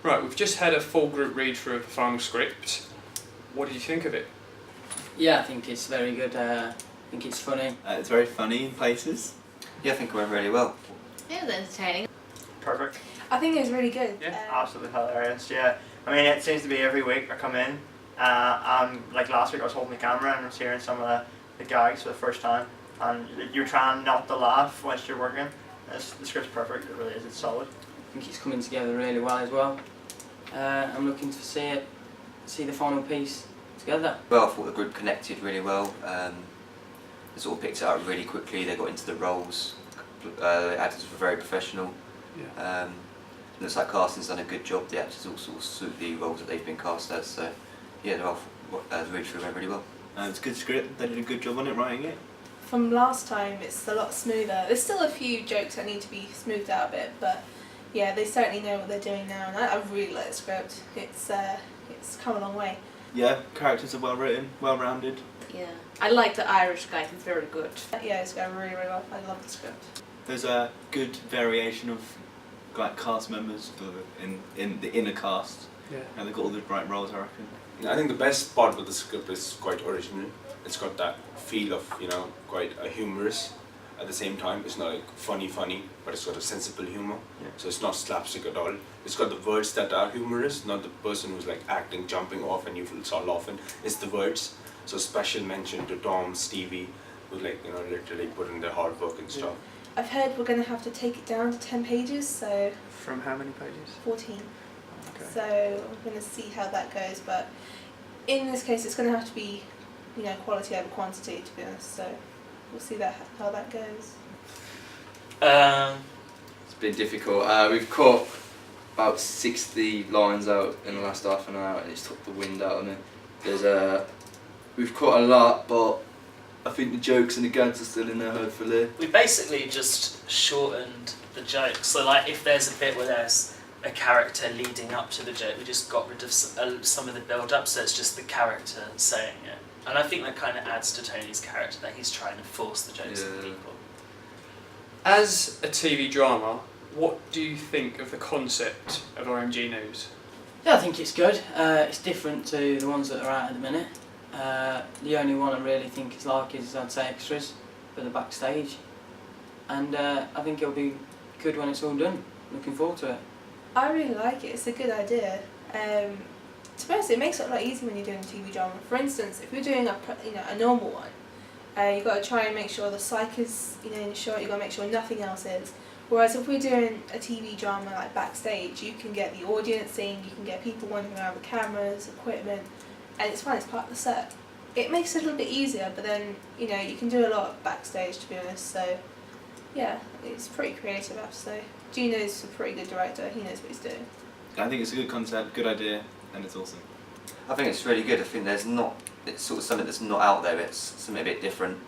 Right, we've just had a full group read through of the final script. What did you think of it? Yeah, I think it's very good. I think it's funny. It's very funny in places. Yeah, I think it went really well. It was entertaining. Perfect. I think it was really good. Yeah. Absolutely hilarious, yeah. I mean, it seems to be every week I come in, like last week I was holding the camera and I was hearing some of the gags for the first time, and you're trying not to laugh whilst you're working. The script's perfect, it really is, it's solid. I think it's coming together really well as well. I'm looking to see the final piece together. Well, I thought the group connected really well. They sort of picked it up really quickly. They got into the roles. The actors were very professional. Yeah. Looks like casting's done a good job. The actors all sort of suit the roles that they've been cast as. So yeah, the read through went really well. It's a good script. They did a good job on it, writing it. From last time, it's a lot smoother. There's still a few jokes that need to be smoothed out a bit, but yeah, they certainly know what they're doing now, and I really like the script. It's come a long way. Yeah, characters are well written, well rounded. Yeah. I like the Irish guy, he's very good. Yeah, it's going really, really well. I love the script. There's a good variation of like cast members in the inner cast. Yeah. And they've got all the right roles, I reckon. I think the best part with the script is quite original. It's got that feel of, quite a humorous. At the same time, it's not like funny, but it's got a sensible humor. Yeah. So it's not slapstick at all. It's got the words that are humorous, not the person who's like acting, jumping off, and you will start laughing. It's the words. So special mention to Tom, Stevie, who literally put in their hard work and stuff. I've heard we're going to have to take it down to 10 pages, so... From how many pages? 14. Okay. So I'm going to see how that goes, but in this case it's going to have to be, quality over quantity, to be honest, so we'll see how that goes. It's been difficult. We've cut about 60 lines out in the last half an hour and it's took the wind out of me. We've cut a lot, but I think the jokes and the gags are still in there, hopefully. We basically just shortened the jokes. So like if there's a bit where there's a character leading up to the joke, we just got rid of some of the build-up, so it's just the character saying it. And I think that kind of adds to Tony's character, that he's trying to force the jokes on people. As a TV drama, what do you think of the concept of OMG News? Yeah, I think it's good. It's different to the ones that are out at the minute. The only one I really think is I'd say extras for the Backstage. And I think it'll be good when it's all done. Looking forward to it. I really like it. It's a good idea. To be honest, it makes it a lot easier when you're doing a TV drama. For instance, if you're doing a normal one, you've got to try and make sure the psych is in the shot. You've got to make sure nothing else is. Whereas if we're doing a TV drama like Backstage, you can get the audience in, you can get people wandering around with cameras, equipment, and it's fine. It's part of the set. It makes it a little bit easier, but then you can do a lot Backstage, to be honest. So yeah, it's pretty creative, I have to say. Gino's a pretty good director. He knows what he's doing. I think it's a good concept, good idea, and it's awesome. I think it's really good. I think it's sort of something that's not out there. It's something a bit different.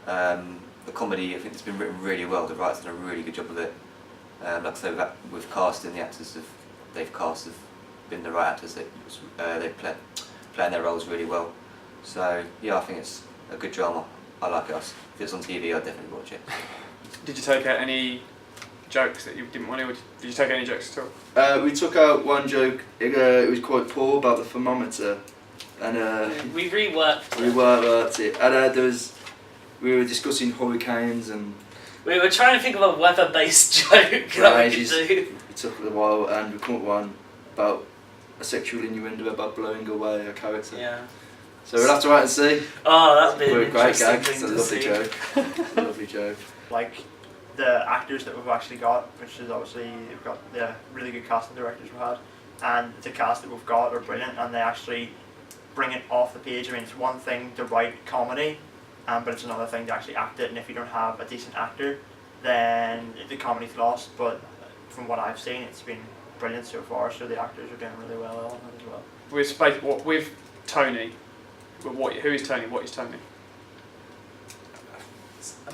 The comedy, I think it's been written really well. The writers done a really good job with it. Like I say, with casting, the actors they've cast have been the right actors. They've playing their roles really well. So yeah, I think it's a good drama. I like it. If it's on TV, I'd definitely watch it. Did you take out any jokes that you didn't want to, or did you take any jokes at all? We took out one joke. It was quite poor about the thermometer, and we reworked it. And we were discussing hurricanes and we were trying to think of a weather-based joke that we could do. It took a while, and we come up with one about a sexual innuendo about blowing away a character. Yeah. So we'll have to wait and see. Oh, that'd be a great interesting gag. thing It's a to lovely see. joke. Lovely joke. Like the actors that we've actually got, which is obviously we've got the really good casting directors we've had, and the cast that we've got are brilliant, and they actually bring it off the page. I mean, it's one thing to write comedy, but it's another thing to actually act it, and if you don't have a decent actor, then the comedy's lost. But from what I've seen, it's been brilliant so far, so the actors are doing really well on it as well. With Tony, who is Tony? What is Tony?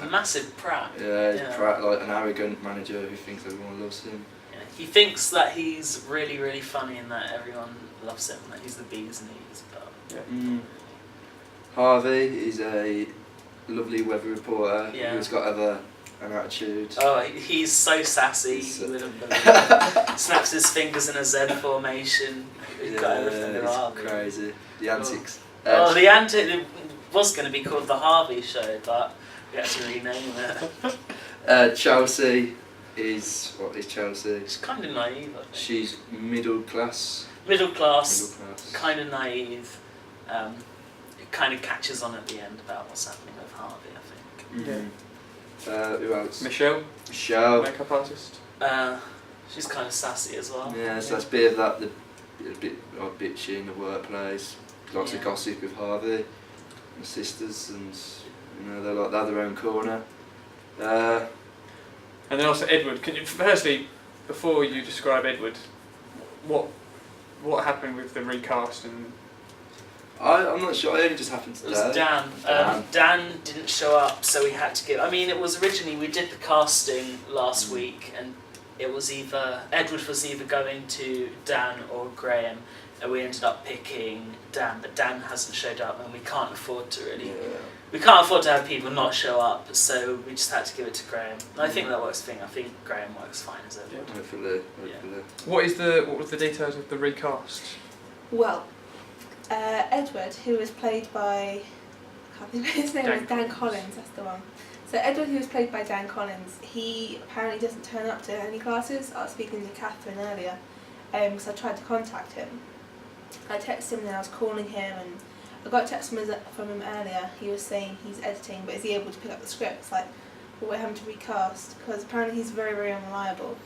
A massive prat. Yeah, he's a prat, like an arrogant manager who thinks everyone loves him. Yeah. He thinks that he's really, really funny and that everyone loves him, that he's the bee's knees. But yeah. Harvey is a lovely weather reporter who's got other and attitude. Oh, he's so sassy, you wouldn't believe it. Snaps his fingers in a Z formation. He's got everything it's around. crazy. The antics. Oh, the antic it was going to be called the Harvey Show, but we had to rename it. Chelsea is, what is Chelsea? She's kind of naive, I think. She's middle class. Middle class, Middle class. kind of naive. It kind of catches on at the end about what's happening with Harvey, I think. Mm-hmm. Who else? Michelle, Michelle. makeup artist. She's kind of sassy as well. Yeah, so that's a bit of that, a bit bitchy in the workplace. Lots of Yeah. gossip with Harvey, the sisters, and they're their own corner. And then also Edward. Can you, firstly, before you describe Edward, what happened with the recast and? I'm not sure. It only just happened It today. was Dan. Dan didn't show up, so we had to give. I mean, it was originally we did the casting last week, and it was either Edward was either going to Dan or Graham, and we ended up picking Dan. But Dan hasn't showed up, and we can't afford to really. Yeah. We can't afford to have people not show up, so we just had to give it to Graham. And I think that works fine. I think Graham works fine as Edward. Hopefully. What was the details of the recast? Well, Edward, who was played by, I can't think of his name, was Dan Collins, that's the one. So Edward, who was played by Dan Collins, he apparently doesn't turn up to any classes. I was speaking to Catherine earlier, because I tried to contact him. I texted him and I was calling him, and I got a text from him earlier. He was saying he's editing, but is he able to pick up the script? It's like, well, we're having to recast, because apparently he's very, very unreliable.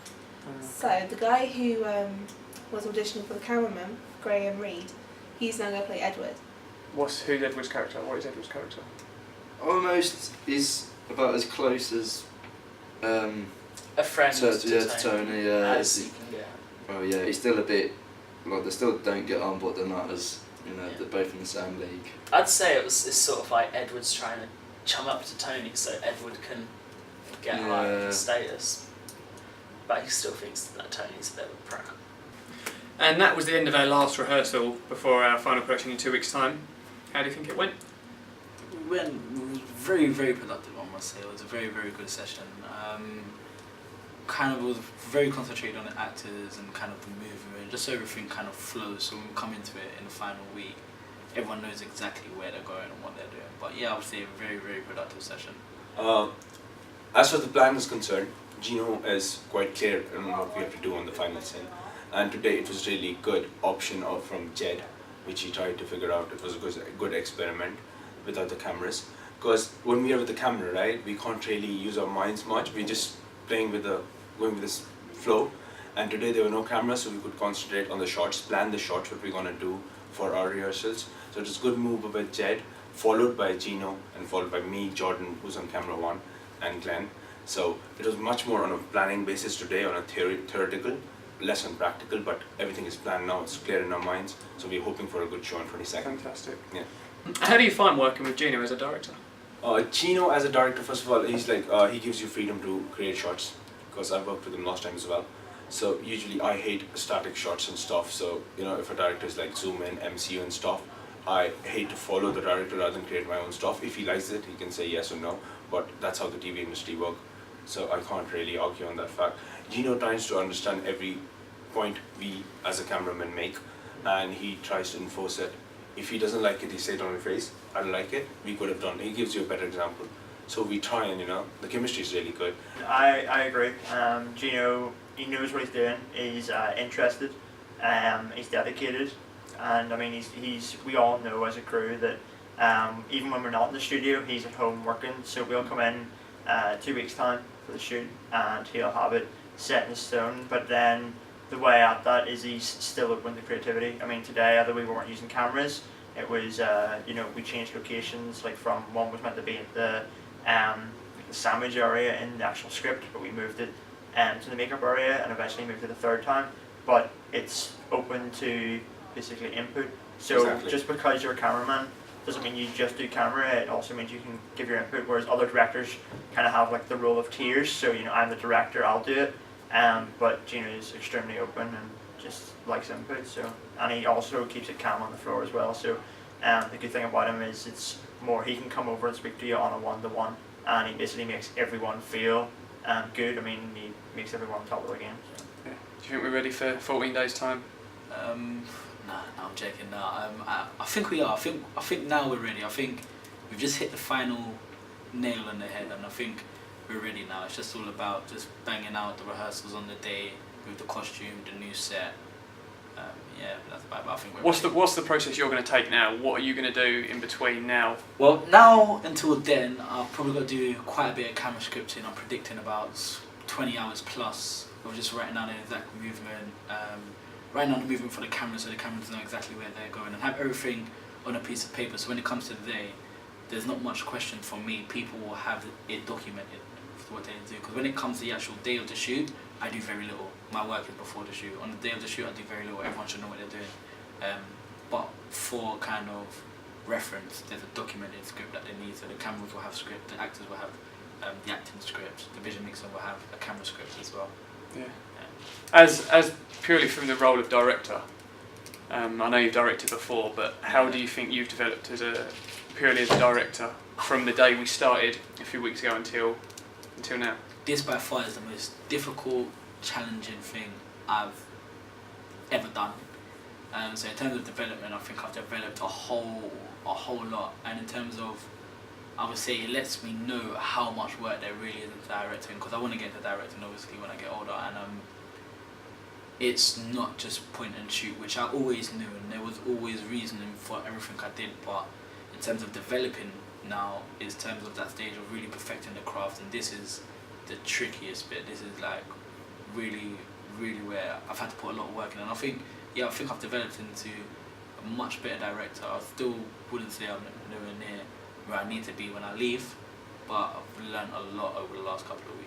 So the guy who was auditioning for the cameraman, Graham Reed, he's now going to play Edward. Who's Edward's character? What is Edward's character? Almost is about as close as A friend to Tony. as you can get. Oh yeah, he's still a bit like they still don't get on, but they're not as they're both in the same league. I'd say it's sort of like Edward's trying to chum up to Tony so Edward can get higher status, but he still thinks that Tony's a bit of a prat. And that was the end of our last rehearsal before our final production in 2 weeks' time. How do you think it went? It was very, very productive, I must say. It was a very, very good session. Kind of was very concentrated on the actors and kind of the movement, just so everything kind of flows. So when we come into it in the final week, everyone knows exactly where they're going and what they're doing. But yeah, I would say a very, very productive session. As far as the plan is concerned, Gino is quite clear on what we have to do on the final scene. And today it was really good option from Jed, which he tried to figure out. It was a good experiment without the cameras. Because when we are with the camera, right, we can't really use our minds much. We're just going with this flow. And today there were no cameras, so we could concentrate on the shots, plan the shots, what we're gonna do for our rehearsals. So it was a good move with Jed, followed by Gino, and followed by me, Jordan, who's on camera 1, and Glenn. So it was much more on a planning basis today, on a theoretical, less on practical, but everything is planned now, it's clear in our minds. So we're hoping for a good show on 22nd. Fantastic. Yeah. How do you find working with Gino as a director? Gino as a director, first of all, he's like, he gives you freedom to create shots, because I've worked with him last time as well. So usually I hate static shots and stuff, so if a director is like zoom in, MCU and stuff, I hate to follow the director rather than create my own stuff. If he likes it, he can say yes or no, but that's how the TV industry works, so I can't really argue on that fact. Gino tries to understand every point we as a cameraman make, and he tries to enforce it. If he doesn't like it, he says it on his face, I don't like it, we could have done. He gives you a better example. So we try, and the chemistry is really good. I agree. Gino, he knows what he's doing. He's interested. He's dedicated, and I mean, we all know as a crew that even when we're not in the studio, he's at home working. So we'll come in 2 weeks' time for the shoot, and he'll have it set in stone. But then the way at that is he's still open to creativity. I mean, today, although we weren't using cameras, it was we changed locations. Like from one was meant to be at the sandwich area in the actual script, but we moved it to the makeup area, and eventually moved it a third time. But it's open to basically input. So Exactly. Just because you're a cameraman doesn't mean you just do camera. It also means you can give your input. Whereas other directors kind of have like the role of tiers. So I'm the director, I'll do it. But Gino is extremely open and just likes input. So, and he also keeps it calm on the floor as well. So the good thing about him is it's more he can come over and speak to you on a one-to-one and he basically makes everyone feel good. I mean, he makes everyone on top of the game. So. Yeah. Do you think we're ready for 14 days' time? No, I'm joking. No, I think we are. I think now we're ready. I think we've just hit the final nail on the head, and I think we're ready now. It's just all about just banging out the rehearsals on the day with the costume, the new set. Yeah, that's about it. I think we're ready. What's the process you're going to take now? What are you going to do in between now? Well, now until then, I've probably got to do quite a bit of camera scripting. I'm predicting about 20 hours plus of just writing down the exact movement, writing down the movement for the camera so the cameras know exactly where they're going, and have everything on a piece of paper. So when it comes to the day, there's not much question from me. People will have it documented for what they do. Because when it comes to the actual day of the shoot, I do very little. My work is before the shoot. On the day of the shoot, I do very little. Everyone should know what they're doing. But for kind of reference, there's a documented script that they need. So the cameras will have script, the actors will have the acting script, the vision mixer will have a camera script as well. Yeah. As purely from the role of director, I know you've directed before, but how do you think you've developed purely as a director from the day we started a few weeks ago until now? This by far is the most difficult, challenging thing I've ever done. So in terms of development, I think I've developed a whole lot, and in terms of, I would say it lets me know how much work there really is into directing, because I want to get into directing obviously when I get older, and it's not just point and shoot, which I always knew, and there was always reasoning for everything I did, but in terms of developing now, in terms of that stage of really perfecting the craft, and this is the trickiest bit. This is like really, really where I've had to put a lot of work in, and I think I've developed into a much better director. I still wouldn't say I'm nowhere near where I need to be when I leave, but I've learned a lot over the last couple of weeks.